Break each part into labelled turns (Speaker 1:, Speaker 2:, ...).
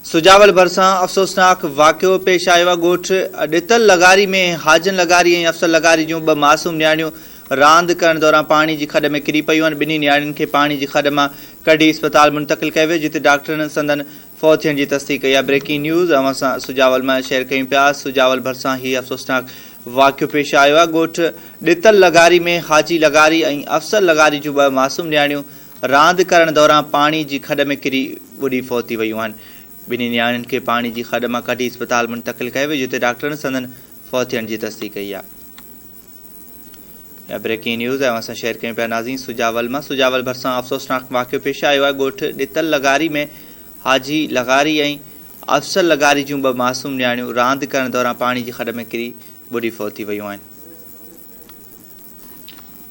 Speaker 1: सुजावल भरिसां अफ़सोसनाक वाक़ियो पेश आयो आहे। ॻोठ ॾितल लगारी में हाजन लगारी ऐं अफ़सर लगारी जूं ॿ मासूम नियाणियूं रांदि करण दौरान पाणी जी खॾ में किरी पयूं आहिनि। ॿिन्ही नियाणियुनि खे पाणी जी खॾ मां कढी अस्पताल मुंतक़िल कयो वियो, जिते डॉक्टरनि संदन फ़ौत थियण जी तस्दीक़ कई आहे। ब्रेकिंग न्यूज़ असां सुजावल मां शेयर कयूं पिया। सुजावल भरिसां हीउ अफ़सोसनाक वाक़ियो पेश आयो आहे। ॻोठ ॾितल लगारी में हाजी लगारी ऐं अफ़सर लगारी जूं ॿ मासूम नियाणियूं रांदि करण दौरान पाणी जी खॾ में किरी ॿुॾी फ़ौत थी वियूं आहिनि। ॿिन्ही नियाणियुनि खे पाणी जी खॾ मां कढी अस्पताल मुंतक़िल कयो वियो, जिते डॉक्टरनि संदन फ़ौत थियण जी तस्दीक़ कई आहे। ब्रेकिंग न्यूज़ असां शेयर कयूं पिया नाज़रीन सुजावल मां। सुजावल भरिसां अफ़सोसनाक वाक़ियो पेश आयो आहे। ॻोठ ॾितल लगारी में हाजी लगारी ऐं अफ़सर लगारी जूं ॿ मासूम नियाणियूं रांदि करण दौरान पाणी जी खॾ में किरी ॿुॾी फ़ौत थी वियूं आहिनि।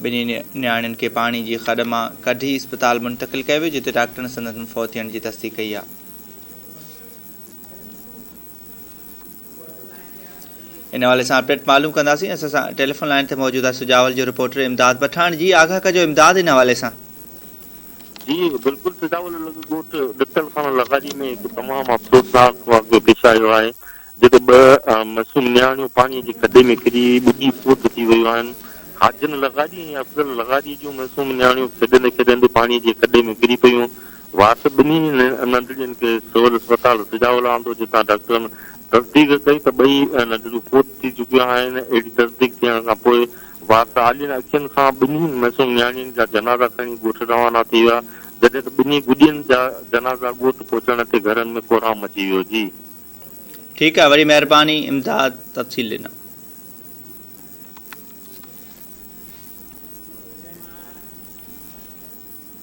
Speaker 1: ॿिन्ही नियाणियुनि खे पाणी जी खॾ मां कढी अस्पताल मुंतक़िल कयो वियो, जिते डॉक्टरनि संदन फ़ौत थियण जी तस्दीक़ कई आहे। इन हवाले सां अपडेट मालूम कंदासीं। असां सां टेलीफोन लाइन ते मौजूद आहे सुजावल जो रिपोर्टर इमदाद पठान जी। आगाह कजो इमदाद इन हवाले सां।
Speaker 2: जी बिल्कुल सुजावल ॻोठ ॾितल खां लगारी में हिकु तमामु अफ़सोसनाक वाक़ियो पेश आयो आहे, जिते ॿ मासूम नियाणियूं पाणीअ जी खॾे में किरी ॿुॾी फ़ौत थी वियूं आहिनि। हाजन लगारी ऐं अफ़ज़ल लगारी जूं मासूम नियाणियूं खेॾंदे खेॾंदे पाणीअ जे खॾे में किरी पियूं। वात ॿिन्ही नंढड़ियुनि खे सिविल अस्पताल सुजावल आंदो, जितां डॉक्टरनि तस्दीक कई त ॿई नंढड़ियूं फ़ौत थी चुकियूं आहिनि। अहिड़ी तस्दीक थियण खां पोइ वात आलियुनि अखियुनि खां ॿिन्ही मासूम नियाणियुनि जा जनाज़ा खणी ॻोठ रवाना थी विया, जॾहिं त ॿिन्ही गुॾियुनि जा जनाज़ा ॻोठ पहुचण ते घरनि में कोराम मची वियो। जी
Speaker 1: ठीकु आहे, वरी महिरबानी इमदाद तफ़सील ॾिना।